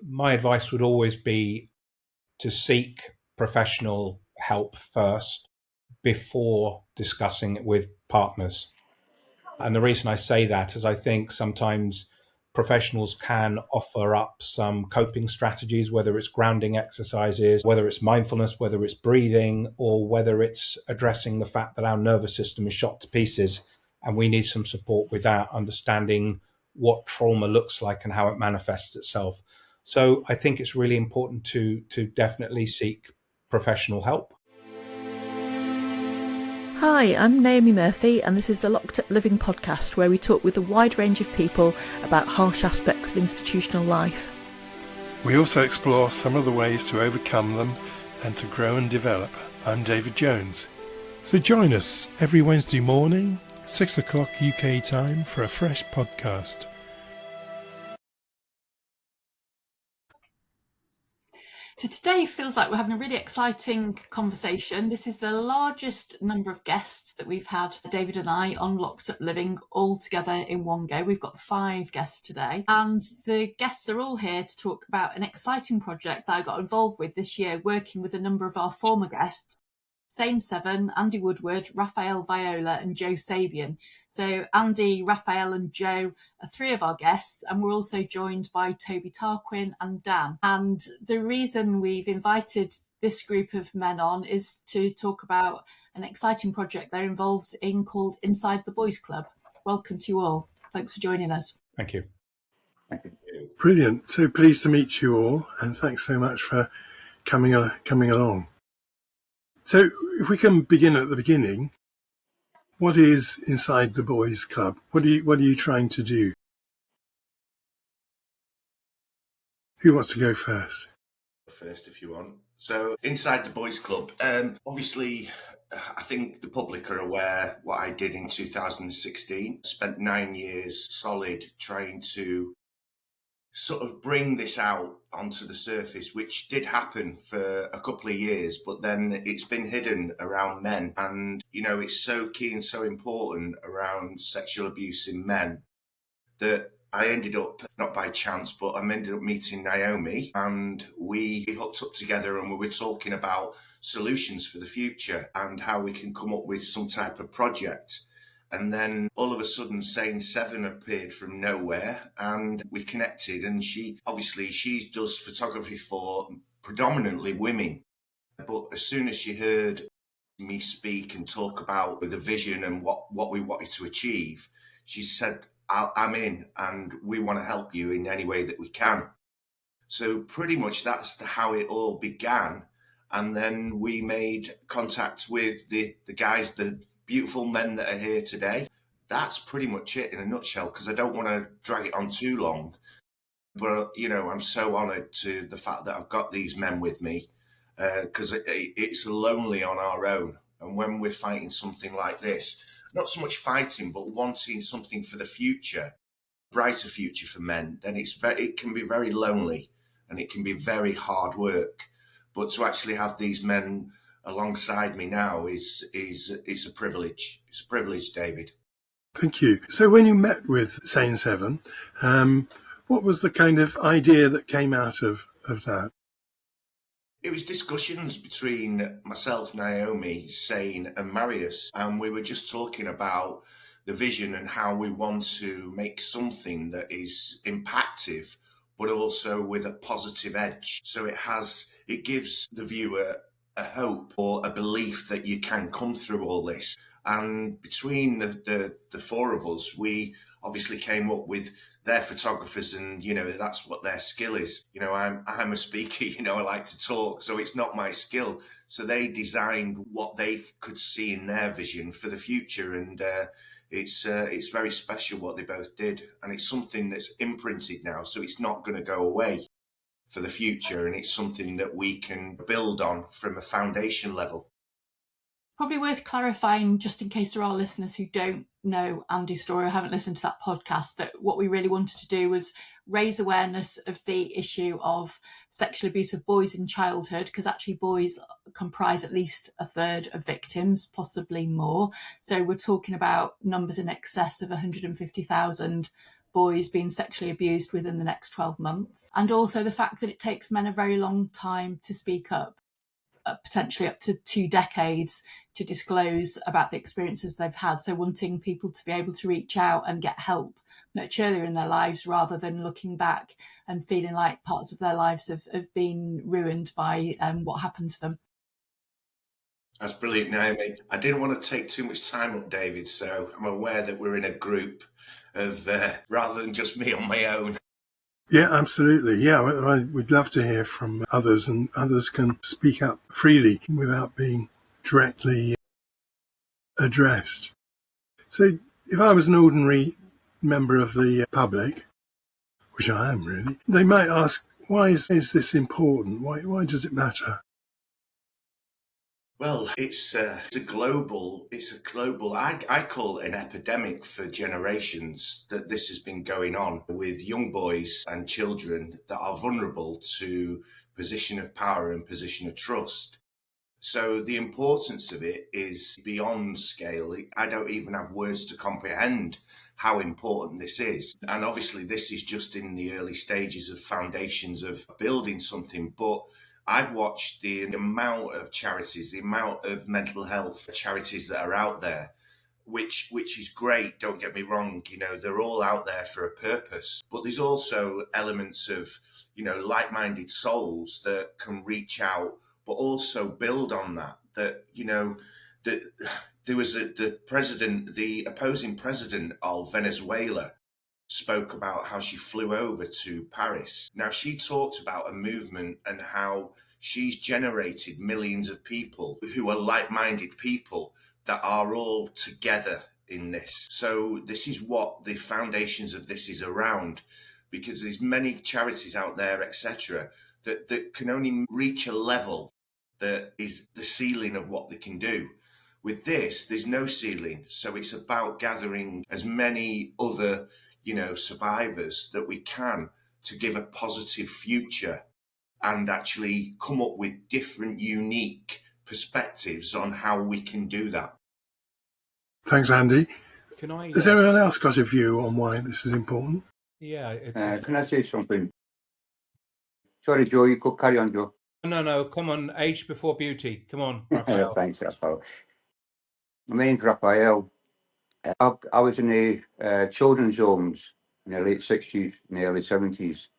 My advice would always be to seek professional help first before discussing it with partners. And the reason I say that is I think sometimes professionals can offer up some coping strategies, whether it's grounding exercises, whether it's mindfulness, whether it's breathing, or whether it's addressing the fact that our nervous system is shot to pieces and we need some support with that, understanding what trauma looks like and how it manifests itself. So I think it's really important to definitely seek professional help. Hi, I'm Naomi Murphy, and this is the Locked Up Living podcast, where we talk with a wide range of people about harsh aspects of institutional life. We also explore some of the ways to overcome them and to grow and develop. I'm David Jones. So join us every Wednesday morning, 6 o'clock UK time, for a fresh podcast. So today feels like we're having a really exciting conversation. This is the largest number of guests that we've had, David and I, on Locked Up Living all together in one go. We've got 5 guests today, and the guests are all here to talk about an exciting project that I got involved with this year, working with a number of our former guests, Sane 7, Andy Woodward, Rafael Viola and Joe Sabian. So Andy, Rafael and Joe are 3 of our guests, and we're also joined by Tobi Tarquin and Dan. And the reason we've invited this group of men on is to talk about an exciting project they're involved in called Inside the Boys Club. Welcome to you all. Thanks for joining us. Thank you. Thank you. Brilliant. So pleased to meet you all, and thanks so much for coming along. So if we can begin at the beginning, what is Inside the Boys Club? What are you trying to do? Who wants to go first? First, if you want. So Inside the Boys Club, obviously, I think the public are aware what I did in 2016. Spent 9 years solid trying to sort of bring this out onto the surface, which did happen for a couple of years, but then it's been hidden around men. And, you know, it's so key and so important around sexual abuse in men that I ended up, not by chance, but I ended up meeting Naomi, and we hooked up together and we were talking about solutions for the future and how we can come up with some type of project. And then all of a sudden, Sane 7 appeared from nowhere and we connected. And she does photography for predominantly women. But as soon as she heard me speak and talk about the vision and what we wanted to achieve, she said, I'm in and we want to help you in any way that we can. So pretty much that's how it all began. And then we made contact with the guys, the beautiful men that are here today. That's pretty much it in a nutshell, because I don't want to drag it on too long. But, you know, I'm so honoured to the fact that I've got these men with me, because it's lonely on our own. And when we're fighting something like this, not so much fighting, but wanting something for the future, brighter future for men, then it can be very lonely and it can be very hard work. But to actually have these men alongside me now is a privilege. It's a privilege, David. Thank you. So when you met with Sane 7, what was the kind of idea that came out of that? It was discussions between myself, Naomi, Sane and Marius, and we were just talking about the vision and how we want to make something that is impactful, but also with a positive edge. So it gives the viewer a hope or a belief that you can come through all this. And between the 4 of us, we obviously came up with their photographers, and, you know, that's what their skill is. You know, I'm a speaker, you know, I like to talk, so it's not my skill. So they designed what they could see in their vision for the future. And it's very special what they both did. And it's something that's imprinted now, so it's not going to go away for the future, and it's something that we can build on from a foundation level. Probably worth clarifying, just in case there are listeners who don't know Andy's story or haven't listened to that podcast, that what we really wanted to do was raise awareness of the issue of sexual abuse of boys in childhood, because actually boys comprise at least a third of victims, possibly more. So we're talking about numbers in excess of 150,000 boys being sexually abused within the next 12 months, and also the fact that it takes men a very long time to speak up, potentially up to 2 decades, to disclose about the experiences they've had. So wanting people to be able to reach out and get help much earlier in their lives, rather than looking back and feeling like parts of their lives have been ruined by what happened to them. That's brilliant, Naomi. I didn't want to take too much time up, David, so I'm aware that we're in a group of rather than just me on my own. Yeah, absolutely. Yeah, we'd love to hear from others, and others can speak up freely without being directly addressed. So if I was an ordinary member of the public, which I am really, they might ask, why is this important? Why does it matter? Well, it's a global, I call it an epidemic for generations, that this has been going on with young boys and children that are vulnerable to position of power and position of trust. So the importance of it is beyond scale. I don't even have words to comprehend how important this is. And obviously this is just in the early stages of foundations of building something, but I've watched the amount of charities, the amount of mental health charities that are out there, which is great, don't get me wrong, they're all out there for a purpose. But there's also elements of, like-minded souls that can reach out, but also build on that, that there was the opposing president of Venezuela spoke about how she flew over to Paris. Now, she talked about a movement and how she's generated millions of people who are like-minded people that are all together in this. So this is what the foundations of this is around, because there's many charities out there, etc., that can only reach a level that is the ceiling of what they can do. With this, there's no ceiling. So it's about gathering as many other survivors that we can to give a positive future and actually come up with different, unique perspectives on how we can do that. Thanks, Andy. Has Yeah. anyone else got a view on why this is important? Yeah. Can I say something? Sorry, Joe, you could carry on, Joe. No, come on, age before beauty. Come on, Rafael. Thanks, Rafael. My name's Rafael. I was in the children's homes in the late 60s and the early 70s.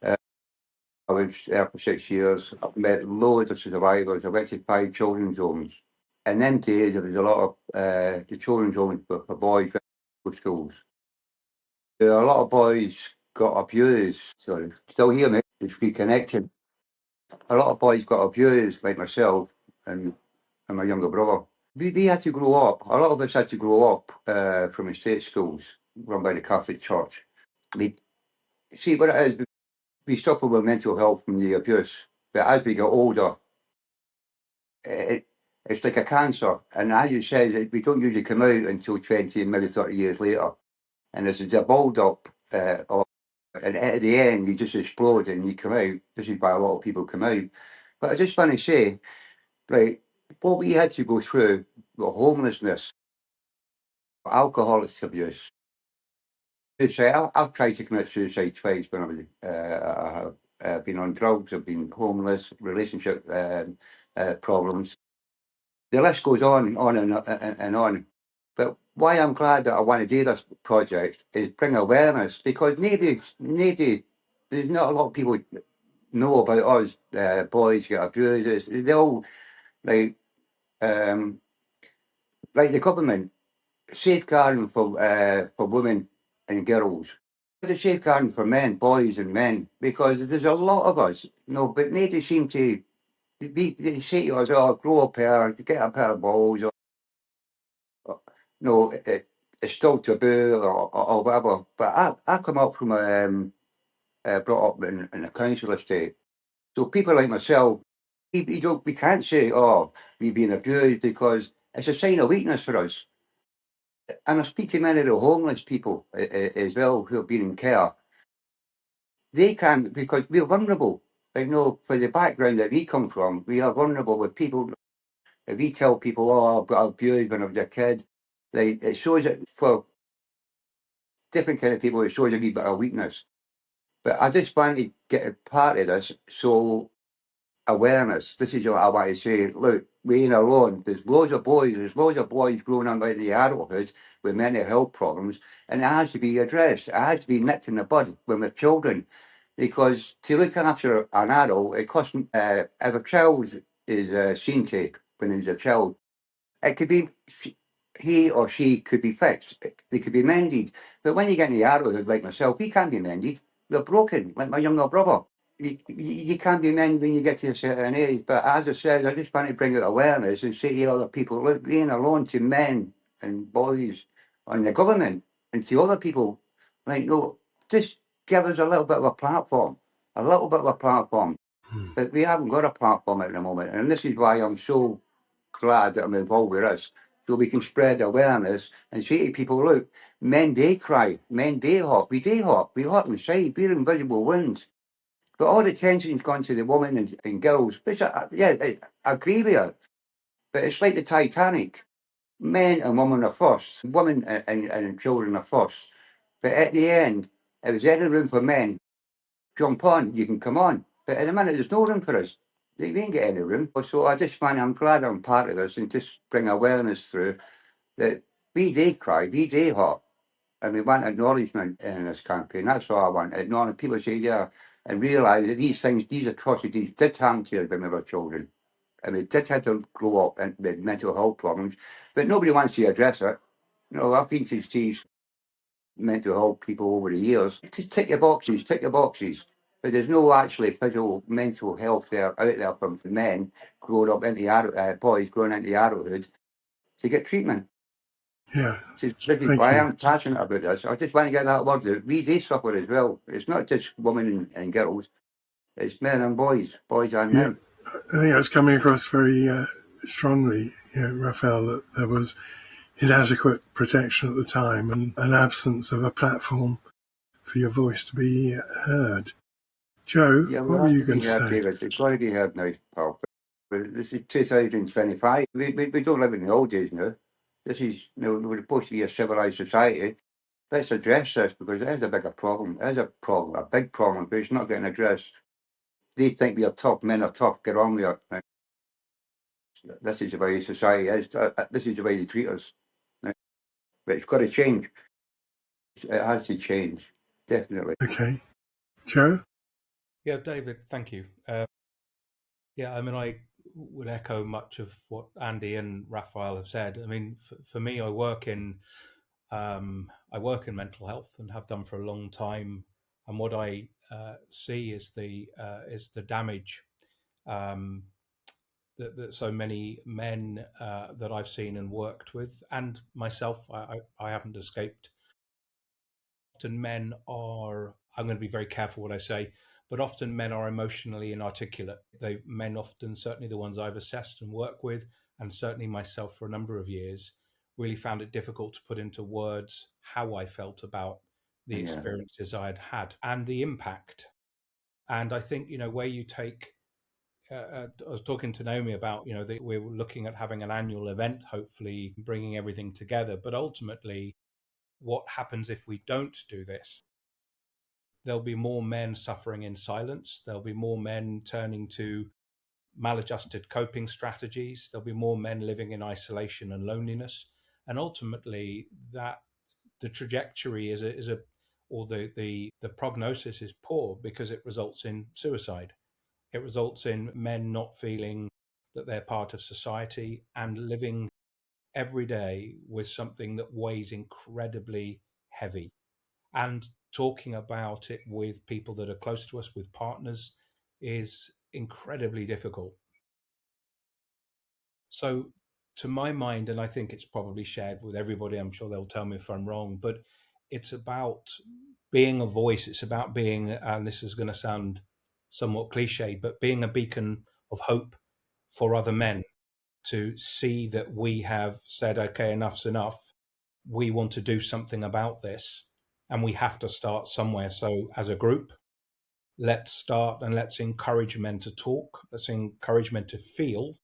I was there for 6 years. I've met loads of survivors. I went to 5 children's homes. And then days, there was a lot of the children's homes for boys, schools. A lot of boys got abused. Sorry, still here, mate. It's reconnected. A lot of boys got abused, like myself and my younger brother. We had to grow up. A lot of us had to grow up from estate schools run by the Catholic Church. We see what it is. We suffer with mental health from the abuse, but as we get older, it's like a cancer. And as you said, we don't usually come out until 20, maybe 30 years later. And there's a build up, and at the end, you just explode and you come out. This is why a lot of people come out. But I just want to say, right, what we had to go through with homelessness, alcoholic abuse. I've tried to commit suicide twice when I was, I have been on drugs, I've been homeless, relationship problems. The list goes on and on. But why I'm glad that I want to do this project is bring awareness, because there's not a lot of people know about us. Boys get abused. They all like the government safeguarding for women and girls. There's a safeguarding for men, boys and men, because there's a lot of us. No, but they seem to they say to us, "Oh, grow a pair, get a pair of balls," or no, it's still taboo or whatever. But I come up from brought up in a council estate, so people like myself, we can't say, "Oh, we've been abused," because it's a sign of weakness for us. And I speak to many of the homeless people as well who have been in care. They can't, because we're vulnerable. For the background that we come from, we are vulnerable with people. If we tell people, "Oh, I've got abused when I was a kid," it shows it different kind of people, it shows a wee bit of weakness. But I just want to get a part of this. So awareness. This is what I want to say. Look, we ain't alone. There's loads of boys growing up into adulthood with mental health problems, and it has to be addressed. It has to be nipped in the bud when we're children. Because to look after an adult, it costs, if a child is seen to when he's a child, it could be, he or she could be fixed. They could be mended. But when you get into adulthood, like myself, we can't be mended. We're broken, like my younger brother. You can't be mended when you get to a certain age. But as I said, I just want to bring out awareness and say to other people, look, they ain't alone, to men and boys and the government and to other people, like, no, just give us a little bit of a platform. A little bit of a platform. But we haven't got a platform at the moment. And this is why I'm so glad that I'm involved with us, so we can spread awareness and say to people, look, men they cry, men they hop, we hop inside, we're invisible wounds. But all the tension's gone to the women and girls, which I agree with you. But it's like the Titanic. Men and women are first, women and children are first. But at the end, if there's any room for men, jump on, you can come on. But at the minute, there's no room for us. They ain't get any room. So I'm glad I'm part of this and just bring awareness through that we do cry, we do hurt. And we want acknowledgement in this campaign. That's all I want. Acknowledge people say, yeah, and realise that these things, these atrocities did happen to us when we were children. And we did have to grow up with mental health problems. But nobody wants to address it. You know, I've been to see mental health people over the years. Just tick your boxes, tick your boxes. But there's no actually physical mental health there out there for men growing up into boys growing into adulthood to get treatment. Yeah, So this is thank why you. I'm passionate about this. I just want to get that word out. We do suffer as well. It's not just women and girls. It's men and boys and Yeah, men. I think that's coming across very strongly, Rafael, that there was inadequate protection at the time and an absence of a platform for your voice to be heard. Joe, Yeah, what well, were that's you to going be to heard, say? David. It's got to be heard now, pal. But this is 2025. We don't live in the old days now. This is, we're supposed to be a civilised society. Let's address this because it is a bigger problem. It is a problem, a big problem, but it's not getting addressed. They think we are tough, men are tough, get on with it. This is the way society is. This is the way they treat us. But it's got to change. It has to change, definitely. Okay. Joe? Yeah, David, thank you. Yeah, I mean, I would echo much of what Andy and Raphael have said. I mean, for me, I work in mental health and have done for a long time. And what I see is the damage that so many men that I've seen and worked with, and myself, I haven't escaped. Often men are, I'm going to be very careful what I say, but often men are emotionally inarticulate. Men often, certainly the ones I've assessed and worked with, and certainly myself for a number of years, really found it difficult to put into words how I felt about the Yeah. experiences I had had and the impact. And I think, where you take, I was talking to Naomi about, we're looking at having an annual event, hopefully bringing everything together. But ultimately, what happens if we don't do this? There'll be more men suffering in silence. There'll be more men turning to maladjusted coping strategies. There'll be more men living in isolation and loneliness. And ultimately, that the trajectory or the prognosis is poor because it results in suicide. It results in men not feeling that they're part of society and living every day with something that weighs incredibly heavy. And talking about it with people that are close to us, with partners, is incredibly difficult. So, to my mind, and I think it's probably shared with everybody, I'm sure they'll tell me if I'm wrong, but it's about being a voice. It's about being, and this is going to sound somewhat cliche, but being a beacon of hope for other men to see that we have said, okay, enough's enough. We want to do something about this, and we have to start somewhere. So, as a group, let's start and let's encourage men to talk. Let's encourage men to feel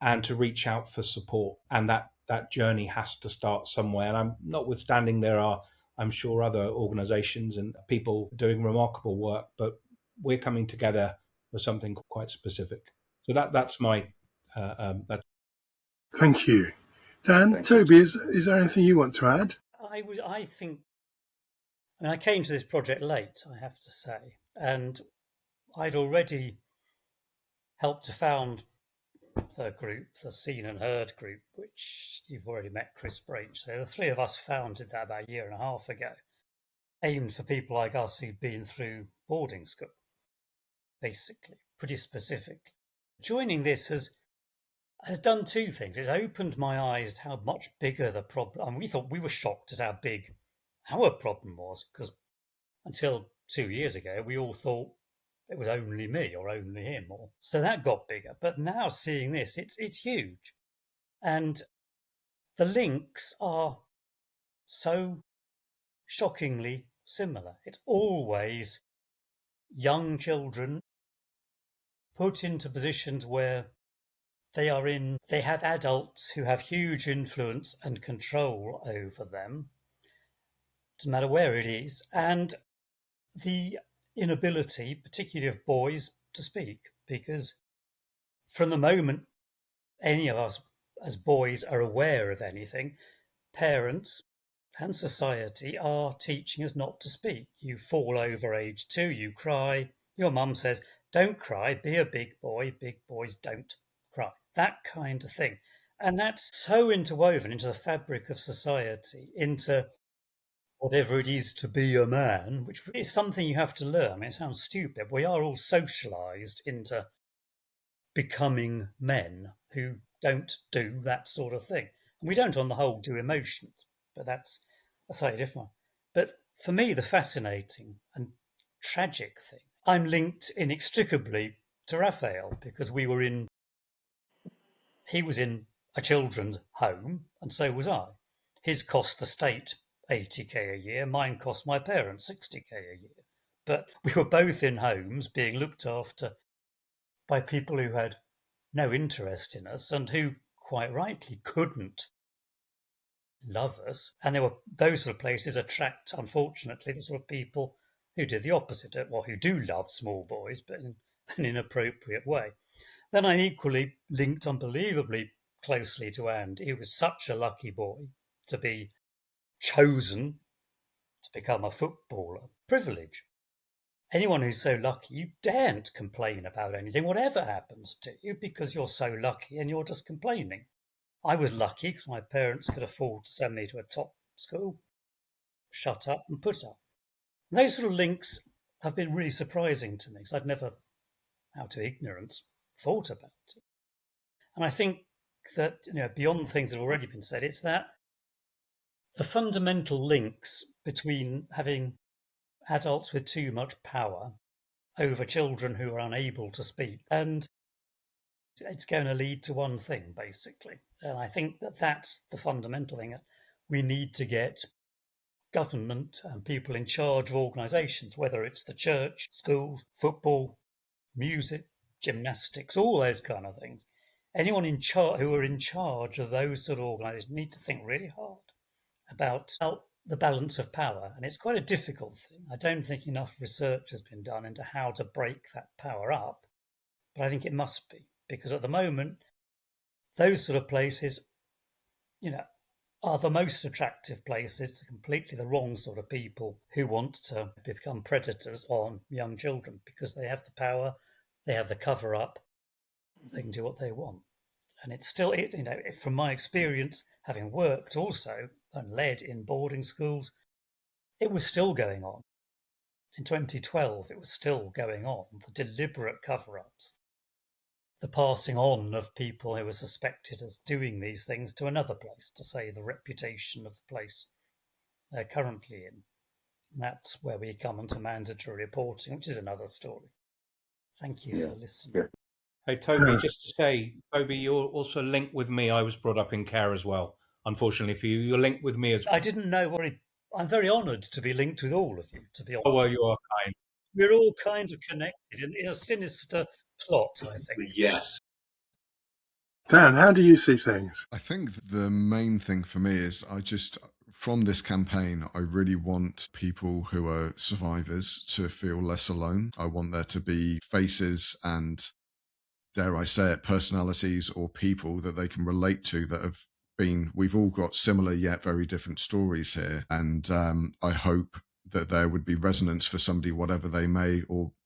and to reach out for support. And that journey has to start somewhere. And I'm notwithstanding there are I'm sure other organisations and people doing remarkable work, but we're coming together for something quite specific. So that's my that's. Thank you. Dan, Tobi, is there anything you want to add? I think, I came to this project late, I have to say, and I'd already helped to found the group, the Seen and Heard group, which you've already met Chris Branch. So the three of us founded that about a year and a half ago, aimed for people like us who've been through boarding school, basically, pretty specific. Joining this has done two things. It's opened my eyes to how much bigger the problem, and we were shocked at how big our problem was, because until 2 years ago, we all thought it was only me or only him. So that got bigger. But now seeing this, it's huge. And the links are so shockingly similar. It's always young children put into positions where they have adults who have huge influence and control over them, doesn't matter where it is, and the inability, particularly of boys, to speak, because from the moment any of us as boys are aware of anything, parents and society are teaching us not to speak. You fall over age 2, you cry, your mum says, don't cry, be a big boy, big boys don't cry, that kind of thing. And that's so interwoven into the fabric of society, into whatever it is to be a man, which is something you have to learn. I mean, it sounds stupid. We are all socialised into becoming men who don't do that sort of thing. And we don't, on the whole, do emotions, but that's a slightly different one. But for me, the fascinating and tragic thing, I'm linked inextricably to Rafael, because he was in a children's home, and so was I. His cost the state 80k a year, mine cost my parents 60k a year. But we were both in homes being looked after by people who had no interest in us and who, quite rightly, couldn't love us. And there were those sort of places attract, unfortunately, the sort of people who did the opposite, or who do love small boys, but in an inappropriate way. Then I'm equally linked unbelievably closely to Andy, who was such a lucky boy to be chosen to become a footballer. Privilege. Anyone who's so lucky, you daren't complain about anything, whatever happens to you, because you're so lucky and you're just complaining. I was lucky because my parents could afford to send me to a top school. Shut up and put up. And those sort of links have been really surprising to me, because I'd never, out of ignorance, thought about it. And I think that, beyond things that have already been said, it's that the fundamental links between having adults with too much power over children who are unable to speak, and it's going to lead to one thing, basically. And I think that that's the fundamental thing. We need to get government and people in charge of organisations, whether it's the church, schools, football, music, gymnastics, all those kind of things. Anyone who are in charge of those sort of organisations need to think really hard about the balance of power. And it's quite a difficult thing. I don't think enough research has been done into how to break that power up, but I think it must be, because at the moment, those sort of places, are the most attractive places to completely the wrong sort of people who want to become predators on young children, because they have the power, they have the cover up, they can do what they want. And it's still, from my experience, having worked also and led in boarding schools, it was still going on. In 2012, it was still going on. The deliberate cover-ups, the passing on of people who were suspected as doing these things to another place to save the reputation of the place they're currently in. And that's where we come into mandatory reporting, which is another story. Thank you for listening. Yeah. Hey, Tobi, just to say, Tobi, you're also linked with me. I was brought up in care as well. Unfortunately for you, you're linked with me as well. I didn't know I'm very honoured to be linked with all of you, to be honest. Oh, well, you are kind. We're all kind of connected in a sinister plot, I think. Yes. Dan, how do you see things? I think the main thing for me is from this campaign, I really want people who are survivors to feel less alone. I want there to be faces and, dare I say it, personalities or people that they can relate to that have been, we've all got similar yet very different stories here. And I hope that there would be resonance for somebody, whatever they may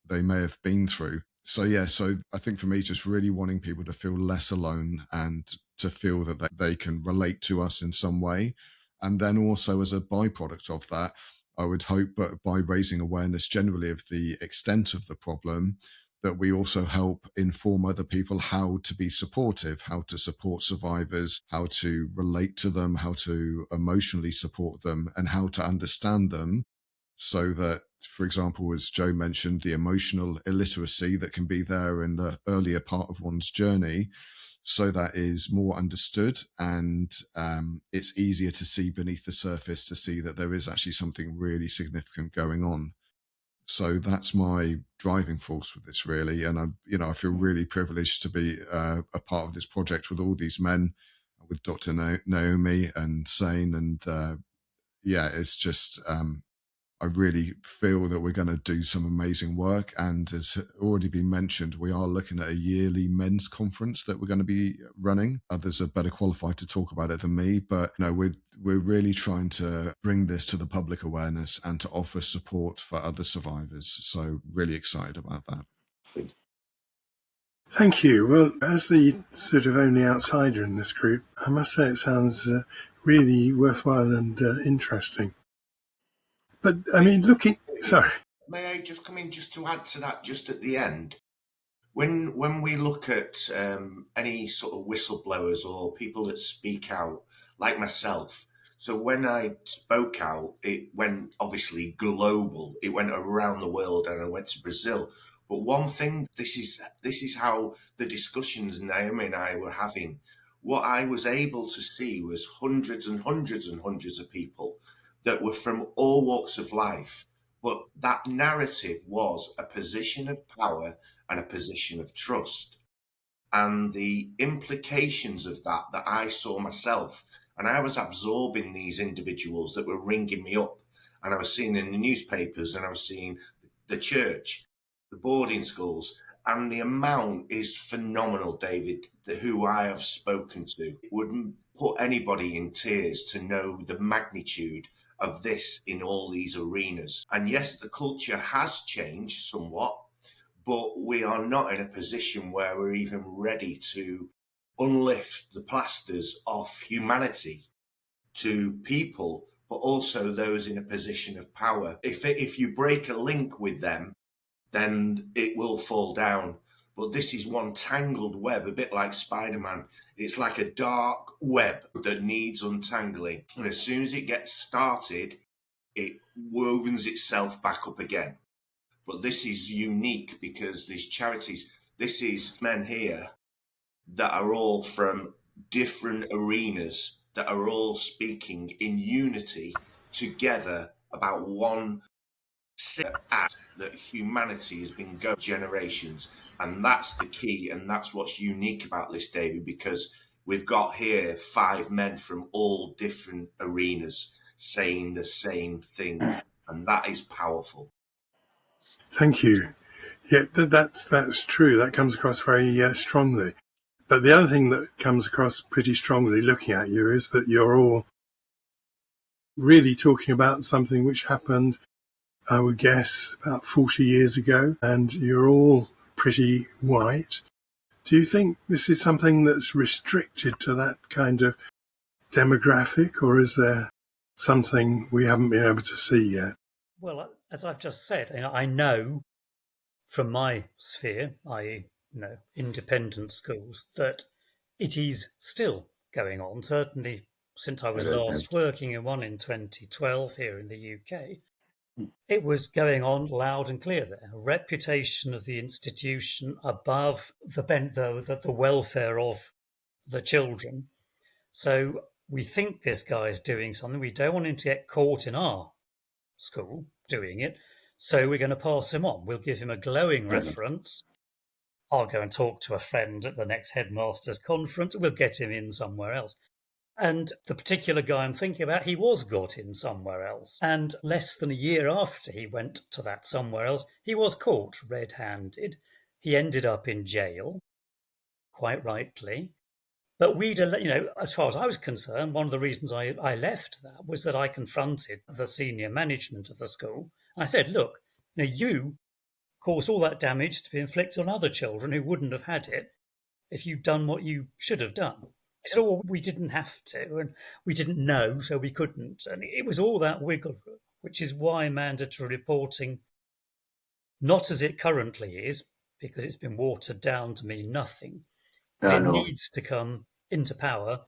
have been through. So I think for me, just really wanting people to feel less alone and to feel that they can relate to us in some way. And then also as a byproduct of that, I would hope, but by raising awareness generally of the extent of the problem, that we also help inform other people how to be supportive, how to support survivors, how to relate to them, how to emotionally support them, and how to understand them. So that, for example, as Joe mentioned, the emotional illiteracy that can be there in the earlier part of one's journey, so that is more understood and it's easier to see beneath the surface, to see that there is actually something really significant going on. So that's my driving force with this, really. And I feel really privileged to be a part of this project with all these men, with Dr. Naomi and Sane. And it's just, I really feel that we're going to do some amazing work. And as already been mentioned, we are looking at a yearly men's conference that we're going to be running. Others are better qualified to talk about it than me, but we're really trying to bring this to the public awareness and to offer support for other survivors. So really excited about that. Thank you. Well, as the sort of only outsider in this group, I must say it sounds really worthwhile and interesting. But I mean, sorry. May I just come in just to add to that just at the end? When we look at any sort of whistleblowers or people that speak out, like myself, so when I spoke out, it went obviously global. It went around the world, and I went to Brazil. But one thing, this is how the discussions Naomi and I were having. What I was able to see was hundreds and hundreds and hundreds of people that were from all walks of life. But that narrative was a position of power and a position of trust. And the implications of that I saw myself, and I was absorbing these individuals that were ringing me up, and I was seeing in the newspapers, and I was seeing the church, the boarding schools, and the amount is phenomenal, David, who I have spoken to. It wouldn't put anybody in tears to know the magnitude of this in all these arenas. And yes, the culture has changed somewhat, but we are not in a position where we're even ready to unlift the plasters of humanity to people, but also those in a position of power. If you break a link with them, then it will fall down. But this is one tangled web, a bit like Spider-Man. It's like a dark web that needs untangling. And as soon as it gets started, it wovens itself back up again. But this is unique because these charities, this is men here that are all from different arenas, that are all speaking in unity together about one act that humanity has been going generations. And that's the key, and that's what's unique about this, David, because we've got here 5 men from all different arenas saying the same thing, and that is powerful. Thank you. Yeah, that's true. That comes across very strongly. But the other thing that comes across pretty strongly looking at you is that you're all really talking about something which happened, I would guess, about 40 years ago, and you're all pretty white. Do you think this is something that's restricted to that kind of demographic, or is there something we haven't been able to see yet? Well, as I've just said, I know from my sphere, i.e., independent schools, that it is still going on. Certainly since I was last working in one in 2012 here in the UK, it was going on loud and clear there. Reputation of the institution above the welfare of the children. So we think this guy's doing something. We don't want him to get caught in our school doing it. So we're going to pass him on. We'll give him a glowing reference. I'll go and talk to a friend at the next headmaster's conference. We'll get him in somewhere else. And the particular guy I'm thinking about, he was got in somewhere else. And less than a year after he went to that somewhere else, he was caught red-handed. He ended up in jail, quite rightly. But as far as I was concerned, one of the reasons I left that was that I confronted the senior management of the school. I said, look, you caused all that damage to be inflicted on other children who wouldn't have had it if you'd done what you should have done. He said, oh, we didn't have to, and we didn't know, so we couldn't. And it was all that wiggle room, which is why mandatory reporting, not as it currently is, because it's been watered down to mean nothing, but it needs to come into power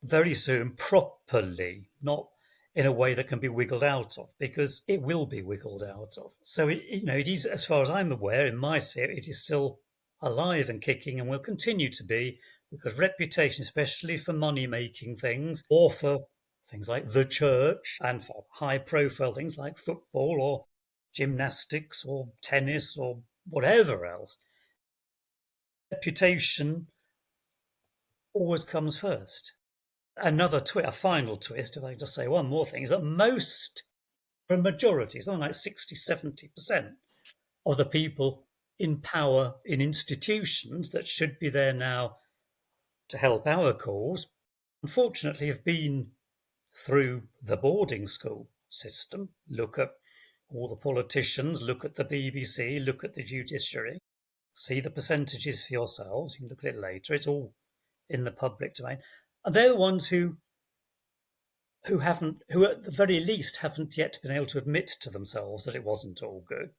very soon properly, not in a way that can be wiggled out of, because it will be wiggled out of. So, it is, as far as I'm aware, in my sphere, it is still alive and kicking and will continue to be, because reputation, especially for money-making things or for things like the church and for high-profile things like football or gymnastics or tennis or whatever else, reputation always comes first. A final twist, if I can just say one more thing, is that a majority, something like 60-70% of the people in power in institutions that should be there now to help our cause, unfortunately have been through the boarding school system. Look at all the politicians, look at the BBC, look at the judiciary, see the percentages for yourselves. You can look at it later. It's all in the public domain. And they're the ones who at the very least haven't yet been able to admit to themselves that it wasn't all good.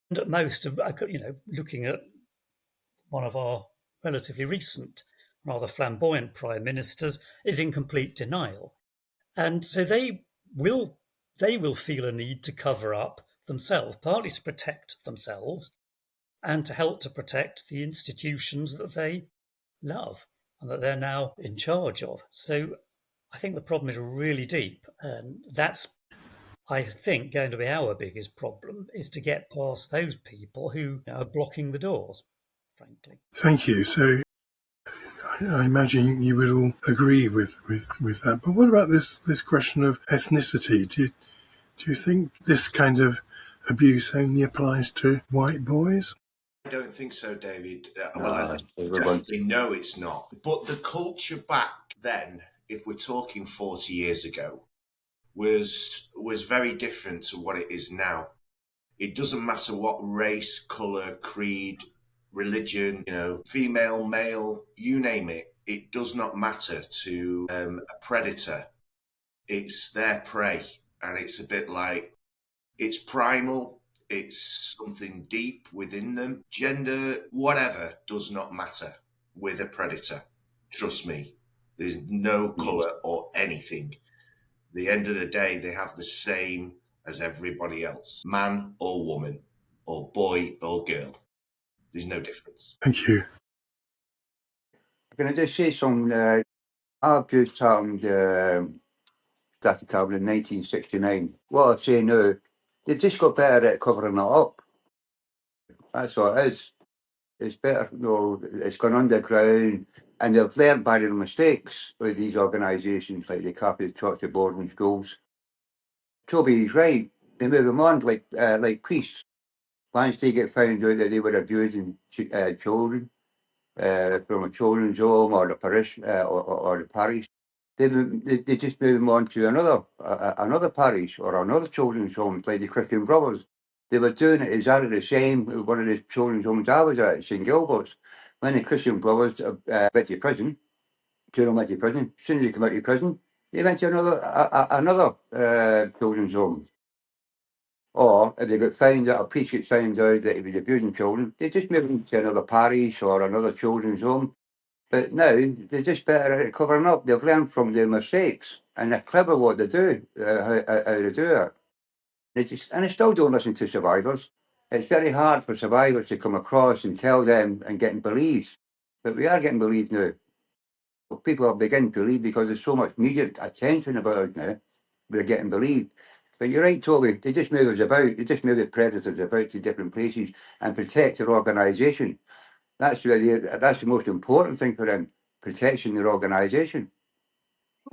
And at most, looking at one of our relatively recent, rather flamboyant prime ministers, is in complete denial. And so they will feel a need to cover up themselves, partly to protect themselves and to help to protect the institutions that they love and that they're now in charge of. So I think the problem is really deep, and that's, I think, going to be our biggest problem, is to get past those people who are blocking the doors, frankly. Thank you. So I imagine you would all agree with that. But what about this question of ethnicity? Do you think this kind of abuse only applies to white boys? I don't think so, David. I definitely know it's not. But the culture back then, if we're talking 40 years ago, was very different to what it is now. It doesn't matter what race, colour, creed, religion, female, male, you name it. It does not matter to a predator. It's their prey. And it's a bit like, it's primal. It's something deep within them. Gender, whatever, does not matter with a predator. Trust me. There's no colour or anything. At the end of the day, they have the same as everybody else. Man or woman, or boy or girl. There's no difference. Thank you. Can I just say something? I've just started travelling in 1969. What I say now, they've just got better at covering that up. That's what it is. It's better, it's gone underground, and they've learned by their mistakes with these organisations like the Catholic Church of Boarding Schools. Tobi's right. They move them on like priests. Once they get found out that they were abusing children from a children's home or the parish or the parish, they just move them on to another parish or another children's home, like the Christian Brothers. They were doing it exactly the same with one of the children's homes I was at, St Gilbert's. When the Christian Brothers went to prison, as soon as they come out of prison, they went to another children's home. Or if they got found out, a priest gets found out that he was abusing children, they just move them to another parish or another children's home. But now they're just better at covering up. They've learned from their mistakes and they're clever what they do, how to do it. And they still don't listen to survivors. It's very hard for survivors to come across and tell them and getting believed. But we are getting believed now. People are beginning to believe because there's so much media attention about us now. We're getting believed. But you're right, Toby. They just move us about. They just move the predators about to different places and protect their organisation. That's the most important thing for them, protecting their organisation.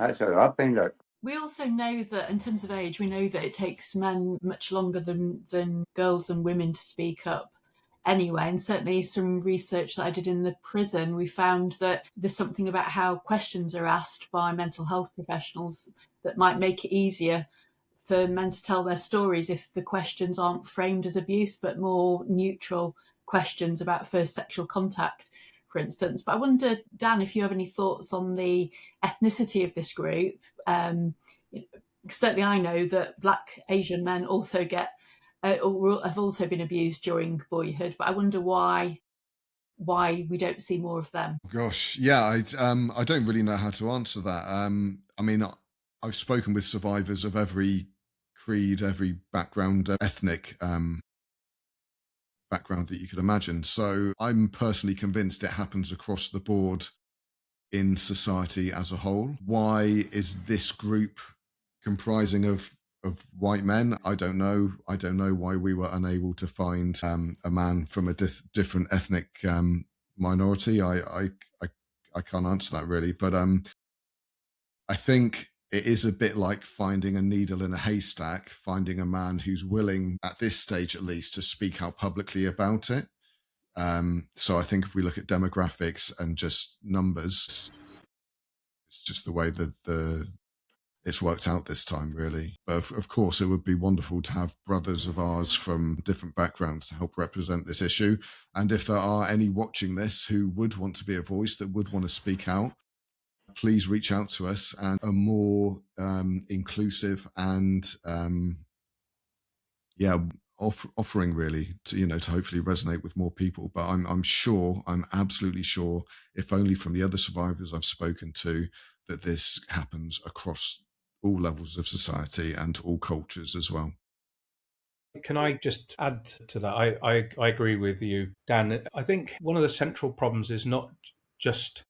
That's how I find it. We also know that in terms of age, we know that it takes men much longer than girls and women to speak up anyway. And certainly some research that I did in the prison, we found that there's something about how questions are asked by mental health professionals that might make it easier for men to tell their stories if the questions aren't framed as abuse, but more neutral questions about first sexual contact, for instance. But I wonder, Dan, if you have any thoughts on the ethnicity of this group. Certainly I know that Black Asian men also have also been abused during boyhood, but I wonder why we don't see more of them. Gosh, yeah, I don't really know how to answer that. I mean, I've spoken with survivors of every creed, every background, ethnic background that you could imagine. So I'm personally convinced it happens across the board in society as a whole. Why is this group comprising of white men? I don't know. I don't know why we were unable to find a man from a different ethnic minority. I can't answer that really, but I think it is a bit like finding a needle in a haystack, finding a man who's willing, at this stage at least, to speak out publicly about it. So I think if we look at demographics and just numbers, it's just the way that it's worked out this time, really. But of course, it would be wonderful to have brothers of ours from different backgrounds to help represent this issue. And if there are any watching this who would want to be a voice, that would want to speak out, please reach out to us, and a more inclusive and offering really to hopefully resonate with more people. But I'm absolutely sure, if only from the other survivors I've spoken to, that this happens across all levels of society and all cultures as well. Can I just add to that? I agree with you, Dan. I think one of the central problems is not just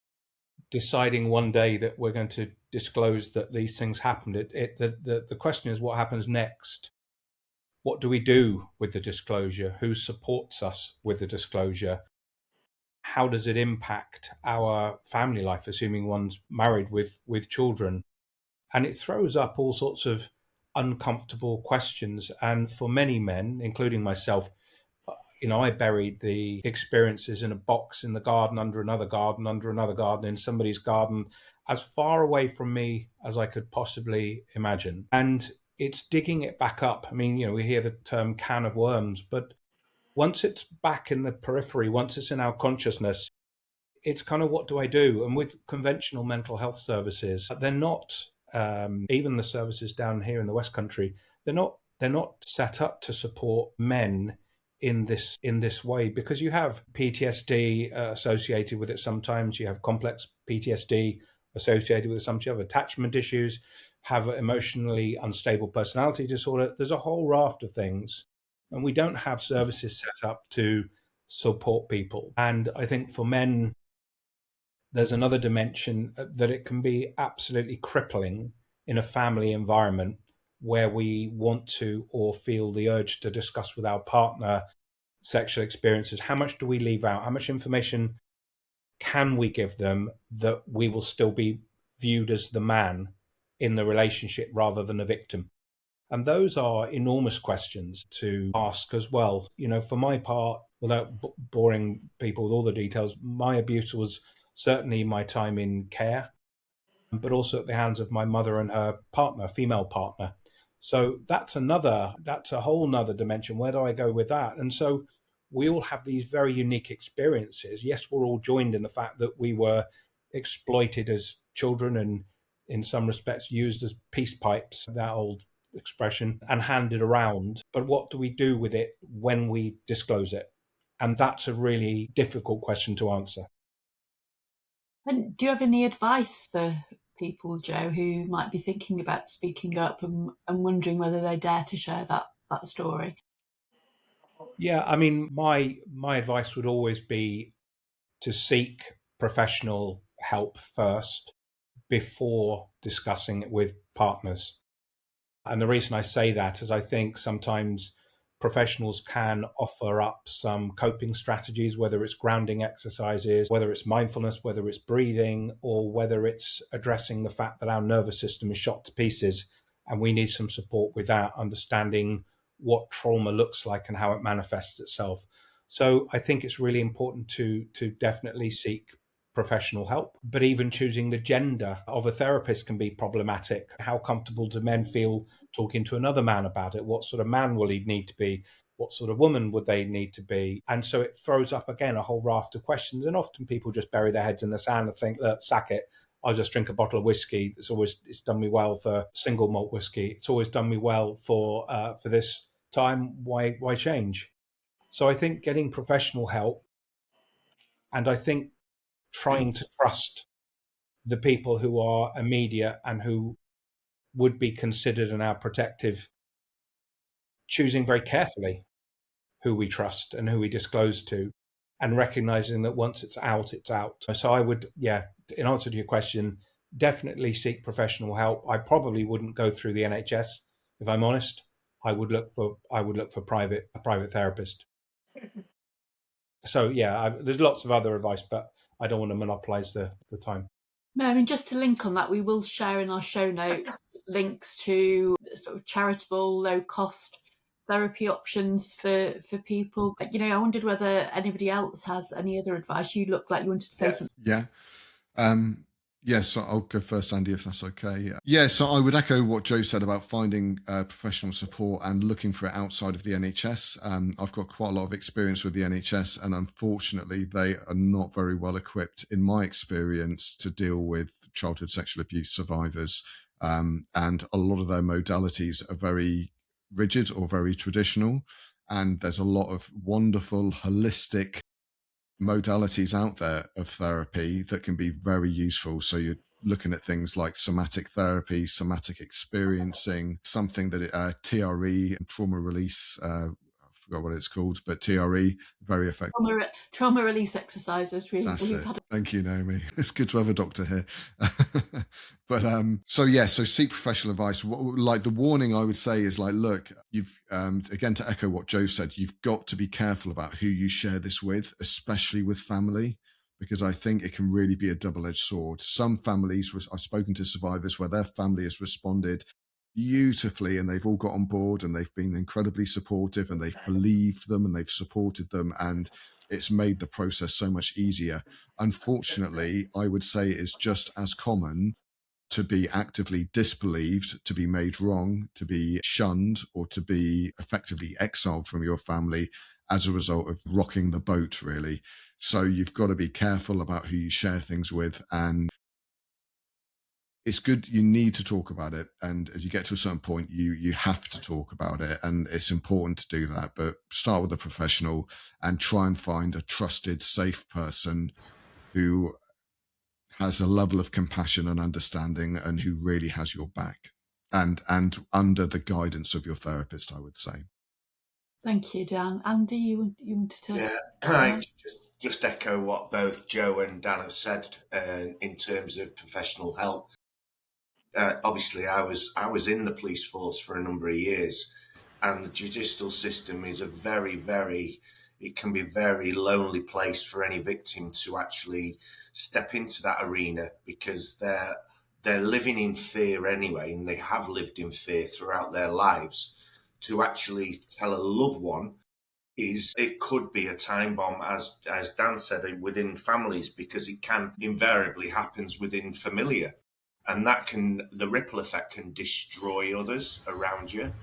deciding one day that we're going to disclose that these things happened. The question is, what happens next? What do we do with the disclosure? Who supports us with the disclosure? How does it impact our family life, assuming one's married with children? And it throws up all sorts of uncomfortable questions. And for many men, including myself, I buried the experiences in a box in the garden, under another garden, in somebody's garden, as far away from me as I could possibly imagine. And it's digging it back up. I mean, we hear the term can of worms, but once it's back in the periphery, once it's in our consciousness, it's kind of, what do I do? And with conventional mental health services, they're not, even the services down here in the West Country, they're not set up to support men in this way, because you have PTSD associated with it. Sometimes you have complex PTSD associated with it. Sometimes you have attachment issues, have emotionally unstable personality disorder. There's a whole raft of things, and we don't have services set up to support people. And I think for men, there's another dimension that it can be absolutely crippling in a family environment where we want to or feel the urge to discuss with our partner sexual experiences. How much do we leave out? How much information can we give them that we will still be viewed as the man in the relationship rather than a victim? And those are enormous questions to ask as well. For my part, without boring people with all the details, my abuse was certainly my time in care, but also at the hands of my mother and her partner, female partner. So that's a whole nother dimension. Where do I go with that? And so we all have these very unique experiences. Yes, we're all joined in the fact that we were exploited as children and in some respects used as peace pipes, that old expression, and handed around. But what do we do with it when we disclose it? And that's a really difficult question to answer. And do you have any advice for people, Joe, who might be thinking about speaking up and wondering whether they dare to share that story? Yeah, I mean, my advice would always be to seek professional help first before discussing it with partners. And the reason I say that is I think sometimes professionals can offer up some coping strategies, whether it's grounding exercises, whether it's mindfulness, whether it's breathing, or whether it's addressing the fact that our nervous system is shot to pieces and we need some support with that, understanding what trauma looks like and how it manifests itself. So I think it's really important to definitely seek professional help, but even choosing the gender of a therapist can be problematic. How comfortable do men feel talking to another man about it? What sort of man will he need to be? What sort of woman would they need to be? And so it throws up again a whole raft of questions. And often people just bury their heads in the sand and think, look, sack it. I'll just drink a bottle of whiskey. It's done me well for single malt whiskey. It's always done me well for this time. Why change? So I think getting professional help, and I think trying to trust the people who are immediate and who would be considered in our protective, choosing very carefully who we trust and who we disclose to, and recognizing that once it's out, it's out. So I would, in answer to your question, definitely seek professional help. I probably wouldn't go through the NHS, if I'm honest. I would look for a private therapist. So there's lots of other advice, but I don't want to monopolize the time. No, I mean, just to link on that, we will share in our show notes links to sort of charitable, low-cost therapy options for people. But, I wondered whether anybody else has any other advice. You look like you wanted to say something. Yeah. So I'll go first, Andy, if that's okay. So I would echo what Joe said about finding professional support and looking for it outside of the NHS. I've got quite a lot of experience with the NHS, and unfortunately they are not very well equipped, in my experience, to deal with childhood sexual abuse survivors. And a lot of their modalities are very rigid or very traditional. And there's a lot of wonderful, holistic modalities out there of therapy that can be very useful. So you're looking at things like somatic therapy, somatic experiencing, something that TRE, trauma release, I forgot what it's called, but TRE, very effective. Trauma release exercises. Thank you, Naomi. It's good to have a doctor here. But so seek professional advice. Like the warning I would say is like, look, you've again, to echo what Joe said, you've got to be careful about who you share this with, especially with family, because I think it can really be a double-edged sword. Some families, I've spoken to survivors where their family has responded beautifully and they've all got on board and they've been incredibly supportive and they've believed them and they've supported them, and it's made the process so much easier. Unfortunately, I would say it's just as common to be actively disbelieved, to be made wrong, to be shunned, or to be effectively exiled from your family as a result of rocking the boat, really. So you've got to be careful about who you share things with, and it's good. You need to talk about it. And as you get to a certain point, you have to talk about it. And it's important to do that. But start with a professional and try and find a trusted, safe person who has a level of compassion and understanding and who really has your back, and under the guidance of your therapist, I would say. Thank you, Dan. Andy, you wanted to... Yeah, I just echo what both Joe and Dan have said in terms of professional help. Obviously, I was in the police force for a number of years, and the judicial system is it can be a very lonely place for any victim to actually step into that arena, because they're living in fear anyway, and they have lived in fear throughout their lives. To actually tell a loved one it could be a time bomb, as Dan said, within families, because it can invariably happens within familiar, and the ripple effect can destroy others around you.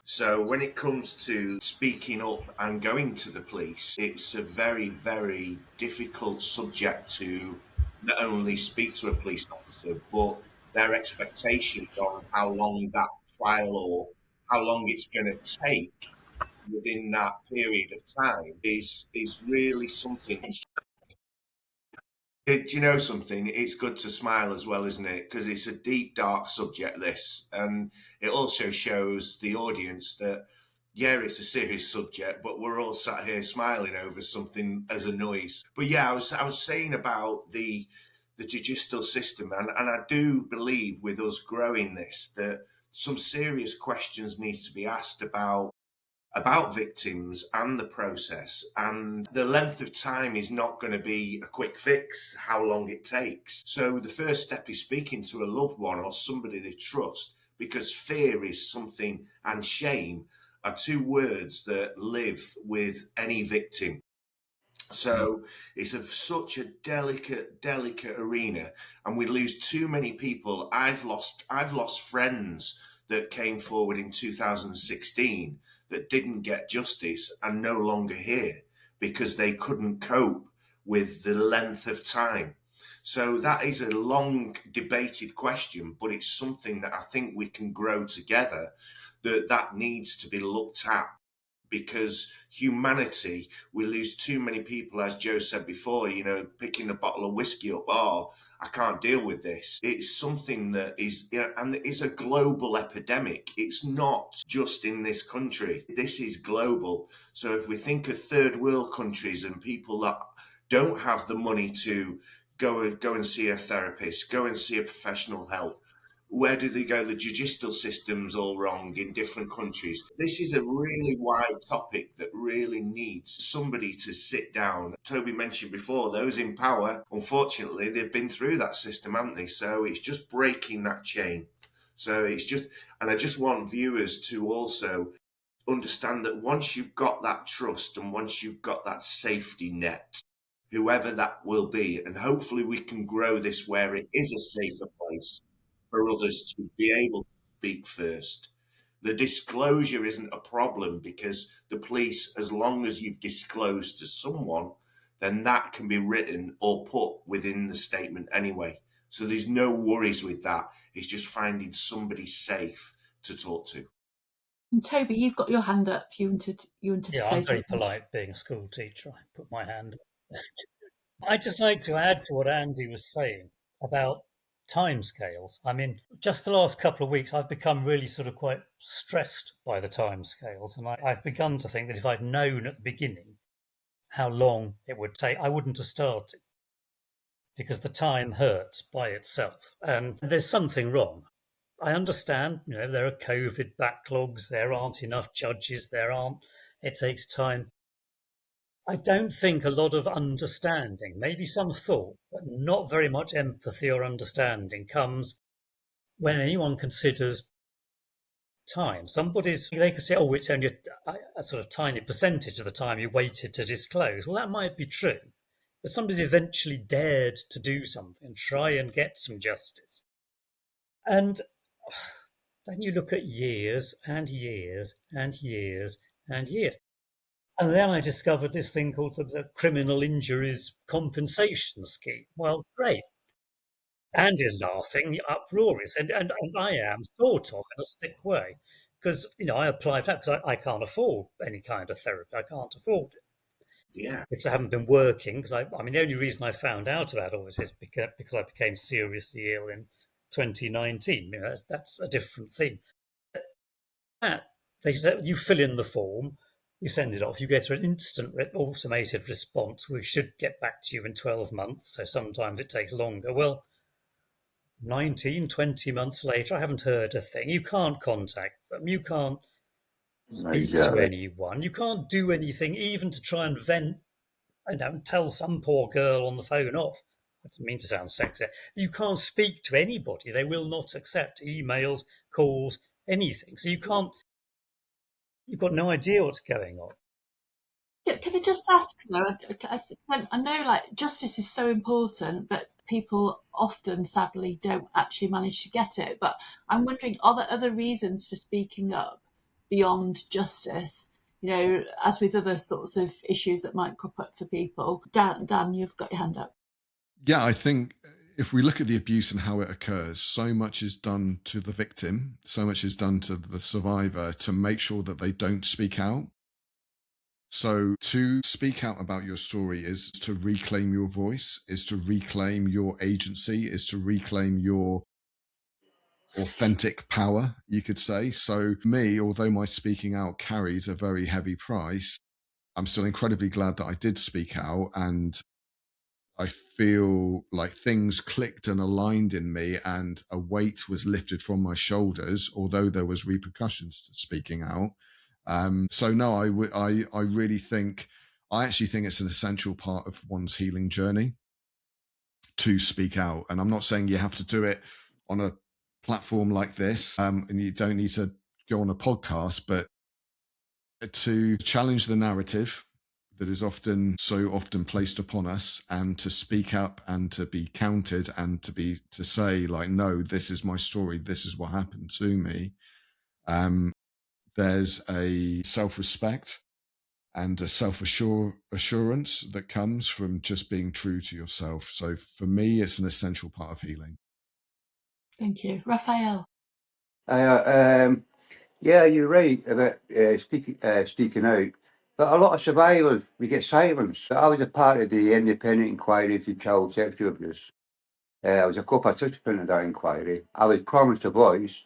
So when it comes to speaking up and going to the police, it's a very, very difficult subject to not only speak to a police officer, but their expectations on how long that trial or how long it's going to take within that period of time is really something. Do you know something? It's good to smile as well, isn't it? Because it's a deep, dark subject, this. And it also shows the audience that, it's a serious subject, but we're all sat here smiling over something as a noise. But I was saying about the judicial system, and I do believe with us growing this, that some serious questions need to be asked about about victims and the process, and the length of time is not going to be a quick fix, how long it takes. So the first step is speaking to a loved one or somebody they trust, because fear is something, and shame are two words that live with any victim. So it's such a delicate arena, and we lose too many people. I've lost friends that came forward in 2016 that didn't get justice and no longer here because they couldn't cope with the length of time. So that is a long debated question, but it's something that I think we can grow together, that needs to be looked at, because humanity, we lose too many people, as Joe said before, picking a bottle of whiskey up, oh, I can't deal with this. It's something that is, and it is a global epidemic. It's not just in this country. This is global. So if we think of third world countries and people that don't have the money to go and see a therapist, go and see a professional help, where do they go? The judicial system's all wrong in different countries. This is a really wide topic that really needs somebody to sit down. Toby mentioned before, those in power, unfortunately, they've been through that system, haven't they? So it's just breaking that chain. So and I just want viewers to also understand that once you've got that trust and once you've got that safety net, whoever that will be, and hopefully we can grow this where it is a safer place for others to be able to speak first. The disclosure isn't a problem, because the police, as long as you've disclosed to someone, then that can be written or put within the statement anyway. So there's no worries with that. It's just finding somebody safe to talk to. And Toby, you've got your hand up. You wanted to say Yeah, I'm very something. polite being a school teacher. I put my hand up. I'd just like to add to what Andy was saying about timescales. I mean, just the last couple of weeks, I've become really sort of quite stressed by the timescales. And I've begun to think that if I'd known at the beginning how long it would take, I wouldn't have started, because the time hurts by itself. And there's something wrong. I understand, there are COVID backlogs, there aren't enough judges, it takes time. I don't think a lot of understanding, maybe some thought, but not very much empathy or understanding comes when anyone considers time. They could say, oh, it's only a sort of tiny percentage of the time you waited to disclose. Well, that might be true, but somebody's eventually dared to do something, try and get some justice. And then you look at years and years and years and years. And then I discovered this thing called the Criminal Injuries Compensation Scheme. Well, great. Andy's laughing, uproarious, and I am thought of in a sick way, because I applied for that because I can't afford any kind of therapy. I can't afford it. Yeah. Because I haven't been working. Because I mean, the only reason I found out about all this is because I became seriously ill in 2019. That's a different thing. They said you fill in the form, you send it off, you get an instant automated response. We should get back to you in 12 months. So sometimes it takes longer. Well, 19, 20 months later, I haven't heard a thing. You can't contact them. You can't speak to anyone. You can't do anything, even to try and vent, tell some poor girl on the phone off. I didn't mean to sound sexy. You can't speak to anybody. They will not accept emails, calls, anything. So you've got no idea what's going on. Can I just ask, though? I know, justice is so important, but people often, sadly, don't actually manage to get it. But I'm wondering, are there other reasons for speaking up beyond justice? As with other sorts of issues that might crop up for people. Dan, you've got your hand up. Yeah, I think if we look at the abuse and how it occurs, so much is done to the victim, so much is done to the survivor to make sure that they don't speak out. So to speak out about your story is to reclaim your voice, is to reclaim your agency, is to reclaim your authentic power, you could say. So me, although my speaking out carries a very heavy price, I'm still incredibly glad that I did speak out, and I feel like things clicked and aligned in me and a weight was lifted from my shoulders, although there was repercussions to speaking out. So no, I really think, I actually think it's an essential part of one's healing journey to speak out. And I'm not saying you have to do it on a platform like this, and you don't need to go on a podcast, but to challenge the narrative that is so often placed upon us, and to speak up and to be counted and to say, like, no, this is my story, this is what happened to me. There's a self-respect and a self-assurance that comes from just being true to yourself. So for me, it's an essential part of healing. Thank you. Rafael? Yeah, you're right about speaking out. But a lot of survivors, we get silenced. I was a part of the independent inquiry into child sexual abuse. I was a co-participant in that inquiry. I was promised a voice,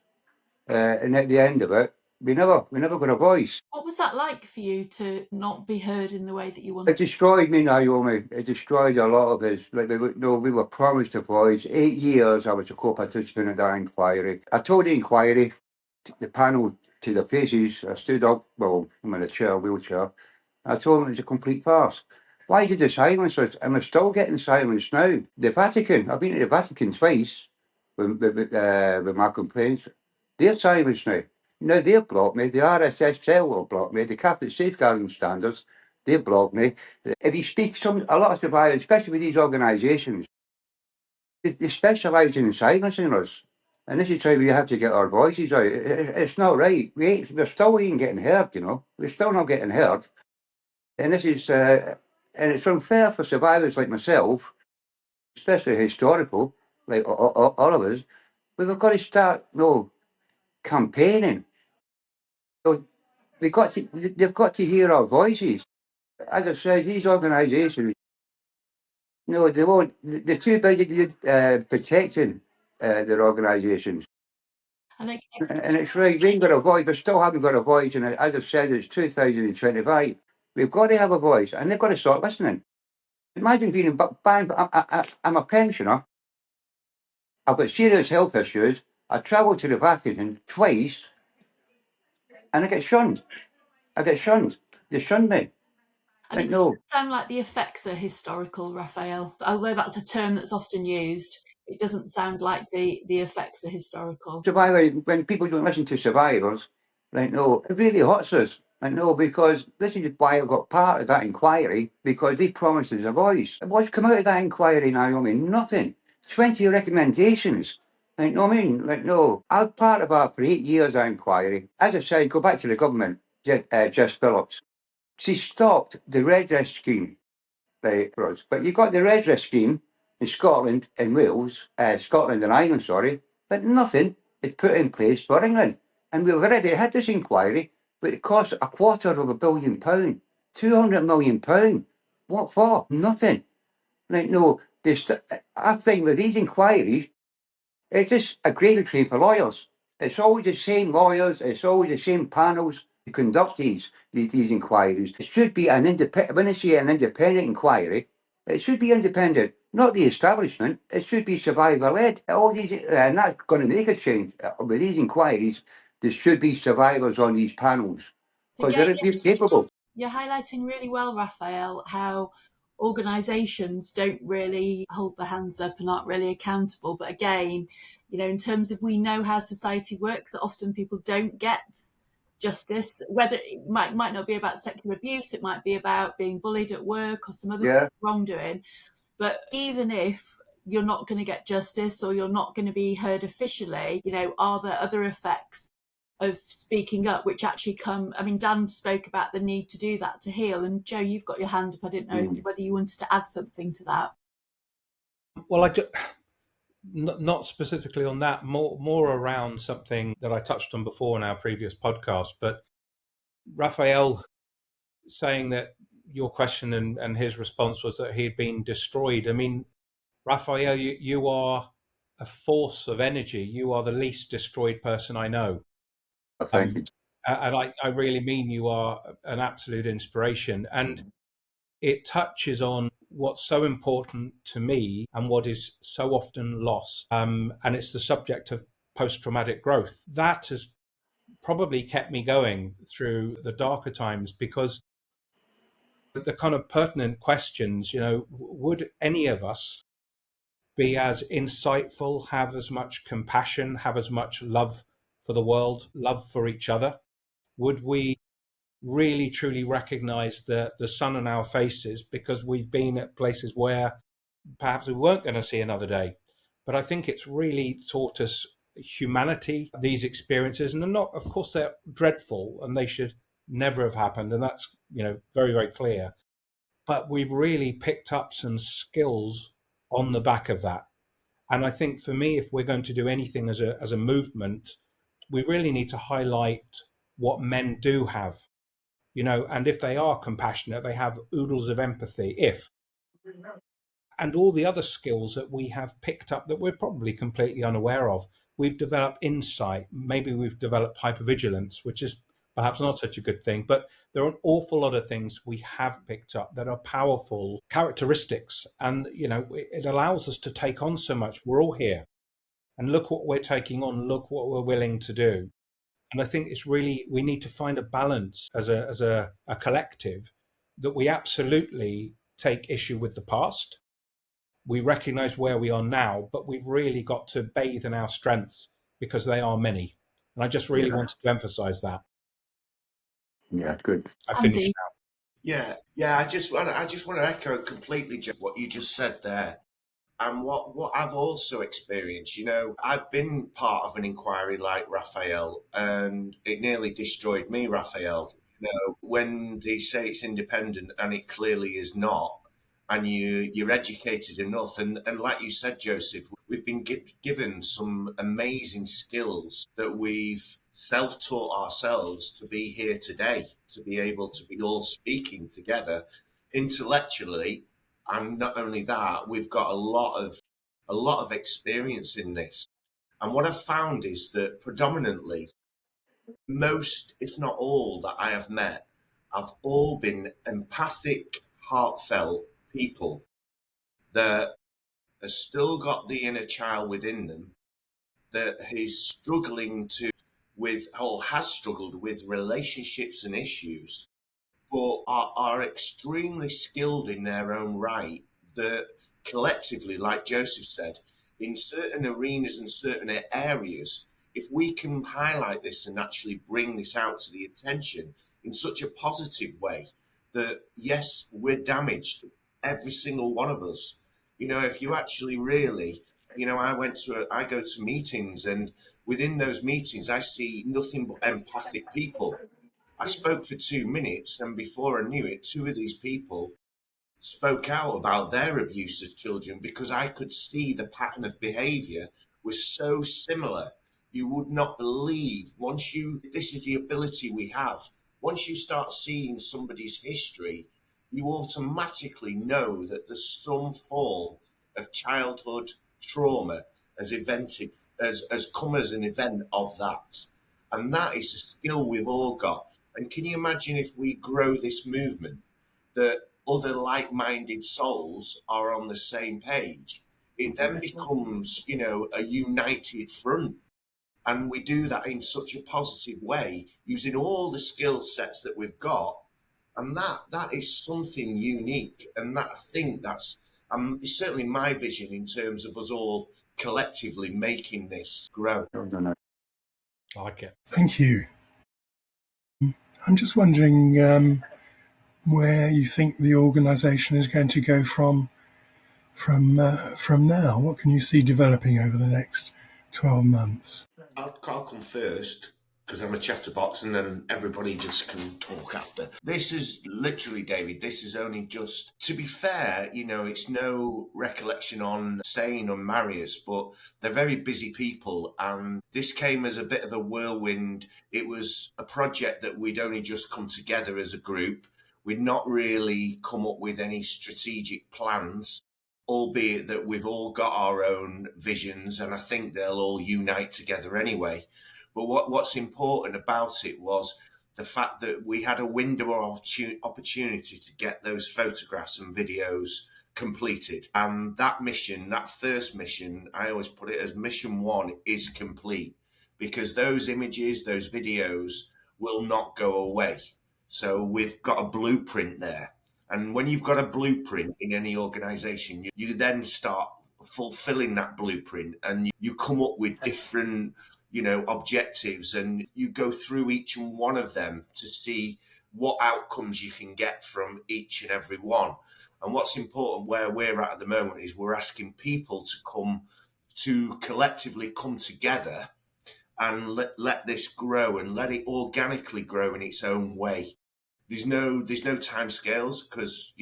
and at the end of it, we never got a voice. What was that like for you to not be heard in the way that you It wanted? destroyed me, Naomi. It destroyed a lot of us. Like we were promised a voice. 8 years I was a co-participant in that inquiry. I told the inquiry, the panel, to their faces. I stood up. Well, I'm in a wheelchair. I told them it was a complete farce. Why did they silence us? And we're still getting silenced now. The Vatican, I've been to the Vatican twice with my complaints. They're silenced now. Now they've blocked me. The RSS cell will block me. The Catholic Safeguarding Standards, they've blocked me. If you speak, a lot of survivors, especially with these organisations, they specialise in silencing us. And this is how we have to get our voices out. It's not right. We're still ain't getting heard, you know. We're still not getting heard. And this is, and it's unfair for survivors like myself, especially historical, like all of us. We've got to start, campaigning. So they've got to hear our voices. As I said, these organisations, they won't. They're too busy protecting their organisations. And it's right, we ain't got a voice, we still haven't got a voice, and as I've said, it's 2025. We've got to have a voice, and they've got to start listening. Imagine being banned. I'm a pensioner. I've got serious health issues. I travelled to the Vatican twice, and I get shunned. They shunned me. And it doesn't sound like the effects are historical, Rafael. Although that's a term that's often used, it doesn't sound like the effects are historical. When people don't listen to survivors, it really hurts us. Because this is why I got part of that inquiry, because they promised us a voice. What's come out of that inquiry, Naomi? Nothing. 20 recommendations. I was part of that for 8 years, that inquiry. As I said, go back to the government, Jess Phillips. She stopped the redress scheme for us. But you've got the redress scheme in Scotland and Wales, Scotland and Ireland, sorry, but nothing is put in place for England. And we've already had this inquiry, but it cost £250 million, £200 million. What for? Nothing. I think with these inquiries, it's just a gravy train for lawyers. It's always the same lawyers, it's always the same panels to conduct these inquiries. It should be an independent, when I say an independent inquiry, it should be independent, not the establishment. It should be survivor-led. All these, and that's going to make a change. With these inquiries, there should be survivors on these panels, because they're capable. You're highlighting really well, Rafael, how organisations don't really hold their hands up and aren't really accountable. But again, in terms of we know how society works, often people don't get justice, whether it might not be about sexual abuse, it might be about being bullied at work or some other wrongdoing. But even if you're not going to get justice or you're not going to be heard officially, are there other effects of speaking up which actually come? I mean, Dan spoke about the need to do that to heal, and Joe, you've got your hand up. I didn't know whether you wanted to add something to that. Well, not specifically on that, more around something that I touched on before in our previous podcast, but Rafael saying that your question and his response was that he'd been destroyed. I mean, Rafael, you are a force of energy. You are the least destroyed person I know. Thank you. And I really mean you are an absolute inspiration. And it touches on what's so important to me and what is so often lost. And it's the subject of post-traumatic growth. That has probably kept me going through the darker times, because the kind of pertinent questions, would any of us be as insightful, have as much compassion, have as much love for the world, love for each other? Would we really truly recognize the sun on our faces because we've been at places where perhaps we weren't going to see another day? But I think it's really taught us humanity, these experiences, and they're not, of course, they're dreadful and they should never have happened. And that's, very, very clear. But we've really picked up some skills on the back of that. And I think for me, if we're going to do anything as a movement, we really need to highlight what men do have, and if they are compassionate, they have oodles of empathy, and all the other skills that we have picked up that we're probably completely unaware of. We've developed insight, maybe we've developed hypervigilance, which is perhaps not such a good thing, but there are an awful lot of things we have picked up that are powerful characteristics. And, it allows us to take on so much. We're all here, and look what we're taking on, look what we're willing to do. And I think it's really, we need to find a balance as a collective, that we absolutely take issue with the past. We recognize where we are now, but we've really got to bathe in our strengths, because they are many. And I just really wanted to emphasize that. Yeah, good. I finished now. Yeah. I just want to echo completely, Jeff, what you just said there. And what I've also experienced, I've been part of an inquiry like Rafael, and it nearly destroyed me, Rafael. When they say it's independent and it clearly is not, and you're educated enough, and like you said, Joseph, we've been given some amazing skills that we've self-taught ourselves to be here today, to be able to be all speaking together intellectually. And not only that, we've got a lot of experience in this. And what I've found is that predominantly, most, if not all, that I have met have all been empathic, heartfelt people that have still got the inner child within them, that is struggling has struggled with relationships and issues, but are extremely skilled in their own right, that collectively, like Joseph said, in certain arenas and certain areas, if we can highlight this and actually bring this out to the attention in such a positive way, that yes, we're damaged, every single one of us. If you actually really, I go to meetings, and within those meetings, I see nothing but empathic people. I spoke for 2 minutes, and before I knew it, 2 of these people spoke out about their abuse as children, because I could see the pattern of behaviour was so similar. You would not believe, this is the ability we have. Once you start seeing somebody's history, you automatically know that there's some form of childhood trauma has come as an event of that. And that is a skill we've all got. And can you imagine if we grow this movement, that other like-minded souls are on the same page? It then becomes, a united front. And we do that in such a positive way, using all the skill sets that we've got. And that is something unique. And that, I think that's certainly my vision in terms of us all collectively making this grow. I like it. Thank you. I'm just wondering where you think the organisation is going to go from now. What can you see developing over the next 12 months? I'll come first, because I'm a chatterbox, and then everybody just can talk after. This is literally, David, this is only just, to be fair, it's no recollection on saying unmarry us, but they're very busy people, and this came as a bit of a whirlwind. It was a project that we'd only just come together as a group. We'd not really come up with any strategic plans, albeit that we've all got our own visions, and I think they'll all unite together anyway. But what's important about it was the fact that we had a window of opportunity to get those photographs and videos completed. And that mission, that first mission, I always put it as mission 1, is complete. because those images, those videos will not go away. So we've got a blueprint there. And when you've got a blueprint in any organization, you then start fulfilling that blueprint, and you come up with different, objectives, and you go through each and one of them to see what outcomes you can get from each and every one. And what's important where we're at the moment is we're asking people to collectively come together and let this grow and let it organically grow in its own way. There's no time scales, because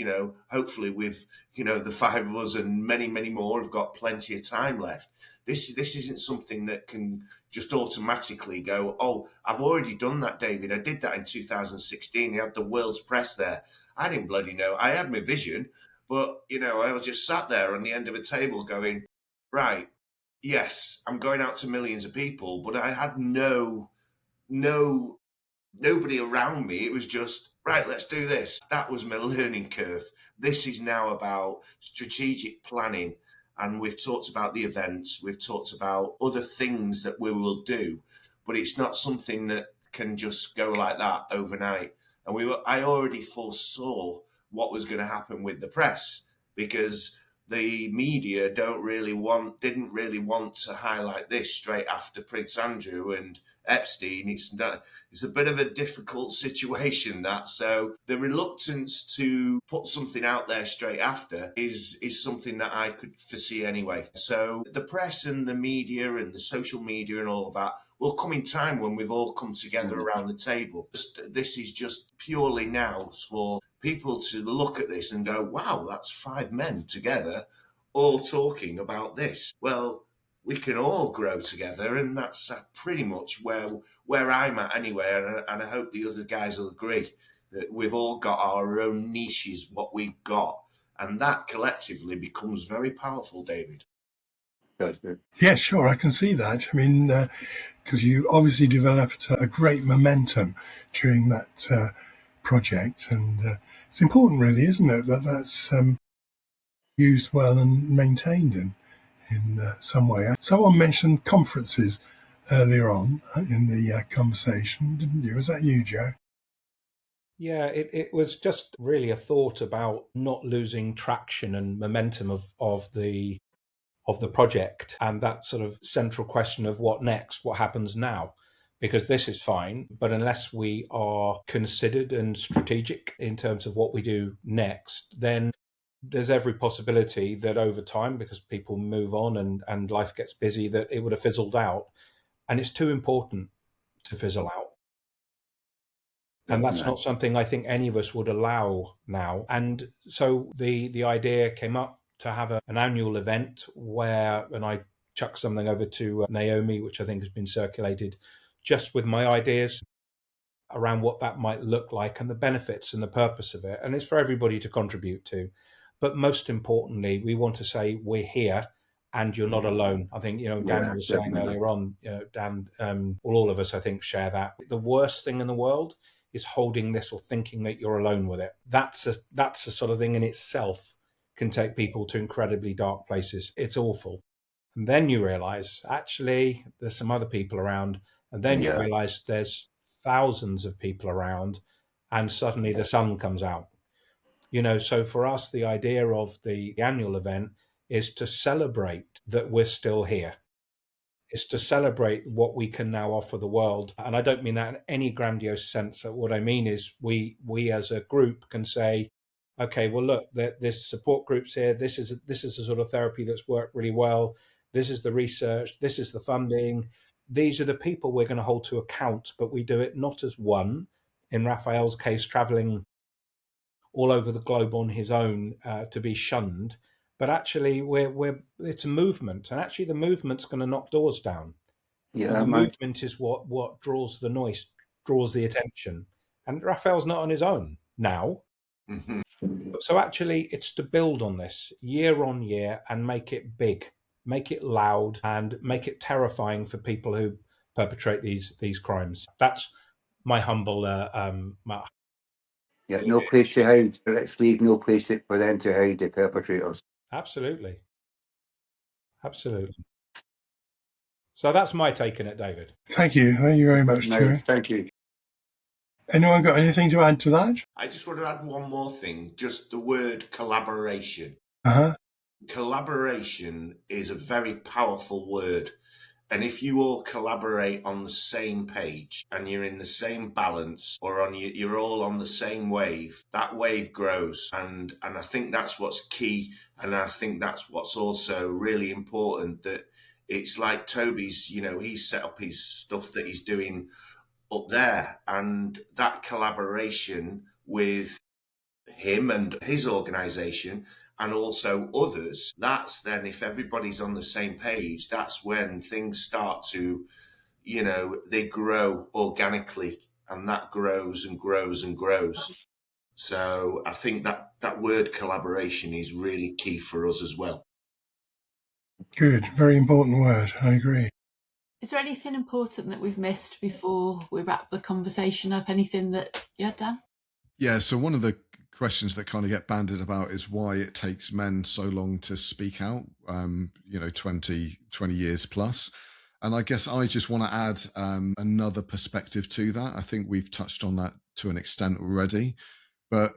hopefully with the five of us and many more have got plenty of time left. This isn't something that can just automatically go, oh, I've already done that, David. I did that in 2016. You had the world's press there. I didn't bloody know. I had my vision, but I was just sat there on the end of a table going, right, yes, I'm going out to millions of people, but I had nobody around me. It was just, right, let's do this. That was my learning curve. This is now about strategic planning. And we've talked about the events, we've talked about other things that we will do, but it's not something that can just go like that overnight. And I already foresaw what was going to happen with the press, because the media didn't really want to highlight this straight after Prince Andrew and Epstein. It's a bit of a difficult situation, that. So the reluctance to put something out there straight after is something that I could foresee anyway. So the press and the media and the social media and all of that will come in time when we've all come together around the table. This is just purely now for people to look at this and go, wow, that's 5 men together all talking about this. Well, we can all grow together, and that's pretty much where I'm at anyway, and I hope the other guys will agree that we've all got our own niches, what we've got, and that collectively becomes very powerful, David. Yeah, sure, I can see that. I mean, because you obviously developed a great momentum during that project, and it's important, really, isn't it, that that's used well and maintained in some way. Someone mentioned conferences earlier on in the conversation, didn't you? Was that you, Joe? Yeah, it was just really a thought about not losing traction and momentum of the project, and that sort of central question of what next, what happens now. Because this is fine, but unless we are considered and strategic in terms of what we do next, then there's every possibility that over time, because people move on and life gets busy, that it would have fizzled out. And it's too important to fizzle out. And that's not something I think any of us would allow now. And so the idea came up to have an annual event where, and I chucked something over to Naomi, which I think has been circulated, just with my ideas around what that might look like and the benefits and the purpose of it. And it's for everybody to contribute to. But most importantly, we want to say we're here and you're not alone. I think, Dan was saying earlier on, Dan, all of us, I think, share that. The worst thing in the world is holding this or thinking that you're alone with it. That's a sort of thing in itself can take people to incredibly dark places. It's awful. And then you realize, actually, there's some other people around. And then you realize there's thousands of people around, and suddenly the sun comes out. So for us, the idea of the annual event is to celebrate that we're still here. It's to celebrate what we can now offer the world. And I don't mean that in any grandiose sense. What I mean is we as a group can say, okay, well, look, there's support groups here. This is the sort of therapy that's worked really well. This is the research. This is the funding. These are the people we're going to hold to account, but we do it not as one. In Rafael's case, traveling all over the globe on his own to be shunned. But actually, it's a movement, and actually the movement's going to knock doors down. Yeah, the movement is what draws the noise, draws the attention. And Rafael's not on his own now. Mm-hmm. So actually, it's to build on this year on year and make it big, make it loud, and make it terrifying for people who perpetrate these crimes. That's my humble no place to hide. Let's leave no place for them to hide, the perpetrators. Absolutely. So that's my take on it, David. Thank you very much, No, Kieran. thank you. Anyone got anything to add to that? I just want to add one more thing, just the word collaboration. Uh-huh. Collaboration is a very powerful word. And if you all collaborate on the same page and you're in the same balance, or you're all on the same wave, that wave grows. And I think that's what's key. And I think that's what's also really important, that it's like Tobi's, he's set up his stuff that he's doing up there, and that collaboration with him and his organisation and also others, that's then, if everybody's on the same page, that's when things start to, they grow organically, and that grows and grows and grows. So I think that word collaboration is really key for us as well. Good, very important word. I agree. Is there anything important that we've missed before we wrap the conversation up? Anything that, Dan? Yeah, so one of the questions that kind of get bandied about is why it takes men so long to speak out, 20 years plus. And I guess I just want to add another perspective to that. I think we've touched on that to an extent already. But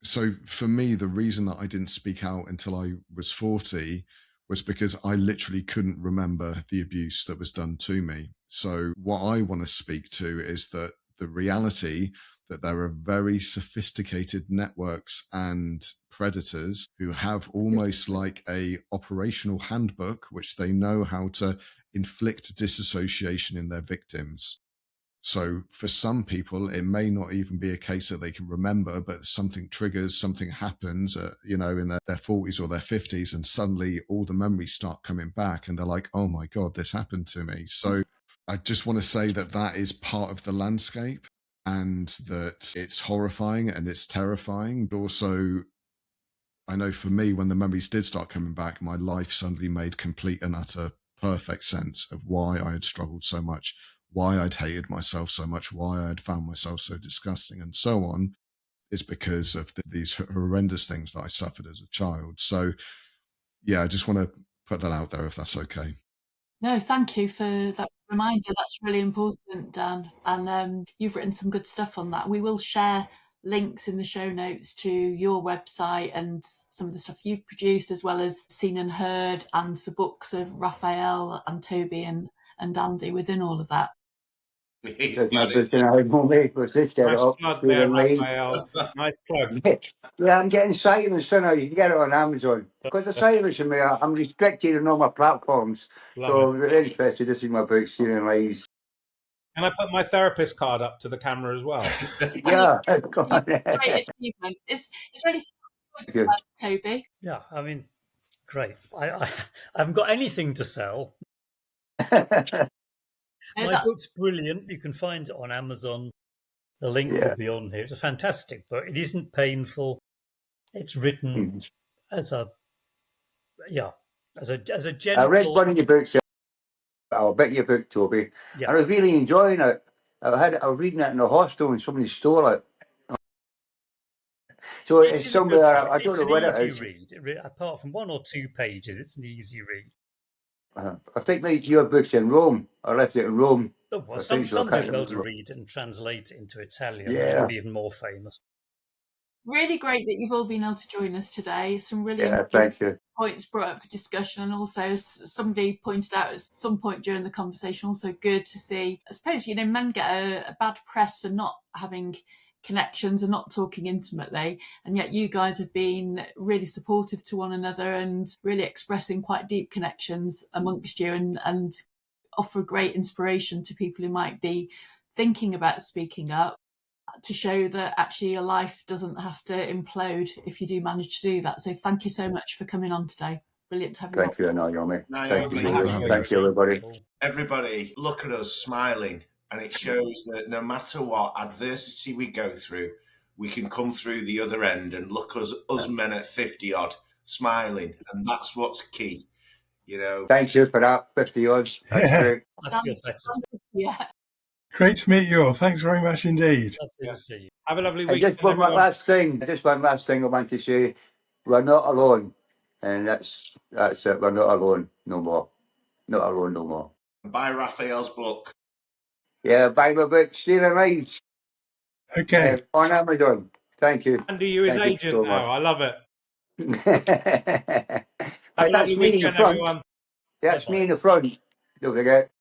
so for me, the reason that I didn't speak out until I was 40 was because I literally couldn't remember the abuse that was done to me. So what I want to speak to is that the reality that there are very sophisticated networks and predators who have almost like a operational handbook, which they know how to inflict disassociation in their victims. So for some people, it may not even be a case that they can remember, but something triggers, something happens, in their 40s or their 50s, and suddenly all the memories start coming back and they're like, oh my God, this happened to me. So I just want to say that is part of the landscape, and that it's horrifying and it's terrifying. But also, I know for me, when the memories did start coming back, my life suddenly made complete and utter perfect sense of why I had struggled so much, why I'd hated myself so much, why I'd found myself so disgusting and so on, is because of these horrendous things that I suffered as a child. So, yeah, I just want to put that out there, if that's okay. No, thank you for that reminder. That's really important, Dan. And you've written some good stuff on that. We will share links in the show notes to your website and some of the stuff you've produced, as well as Seen and Heard and the books of Rafael and Tobi and Andy within all of that. That's my book and I won't make us this get Nice up. plug there, Rafael. Nice plug. Yeah, I'm getting silence now. You can get it on Amazon. Because the silence in me, I'm restricted on all my platforms. So if you're interested, this is my book, Stealing Lies. Can I put my therapist card up to the camera as well? Yeah, go on. Great achievement. Is there anything you want to add, Tobi? Yeah, I mean, great. I haven't got anything to sell. My book's brilliant. You can find it on Amazon. The link will be on here. It's a fantastic book. It isn't painful. It's written as a gentle. I read one of your books. I'll bet your book, Tobi. Yeah. I was really enjoying it. I was reading it in a hostel and somebody stole it. So it's somewhere, I don't know what it is. Read. Apart from 1 or 2 pages, it's an easy read. I think like your book's in Rome. I left it in Rome. Oh, well, some did well to read and translate it into Italian. Yeah. It'll be even more famous. Really great that you've all been able to join us today. Some really thank you. Points brought up for discussion, and also, as somebody pointed out at some point during the conversation, also good to see, I suppose, men get a bad press for not having connections and not talking intimately, and yet you guys have been really supportive to one another and really expressing quite deep connections amongst you, and offer great inspiration to people who might be thinking about speaking up, to show that actually your life doesn't have to implode if you do manage to do that. So thank you so much for coming on today. Brilliant to have you. Thank you, Naomi. Thank you, everybody. Everybody, look at us smiling, and it shows that no matter what adversity we go through, we can come through the other end, and look us men at 50 odd smiling, and that's what's key. Thank you for that, 50 odds. That's great. I feel better. Yeah. Great to meet you all. Thanks very much indeed. Lovely to see you. Have a lovely week. Just one last thing I want to say. We're not alone. And that's it. We're not alone no more. Not alone no more. Buy Raphael's book. Yeah, buy my book, Stealing Lives, Okay. on Amazon. Thank you. Andy, you his Thank you agent so now. much. I love it. Hey, Have a that's lovely me in the weekend, front. everyone. That's Bye-bye. me in the front. Don't forget.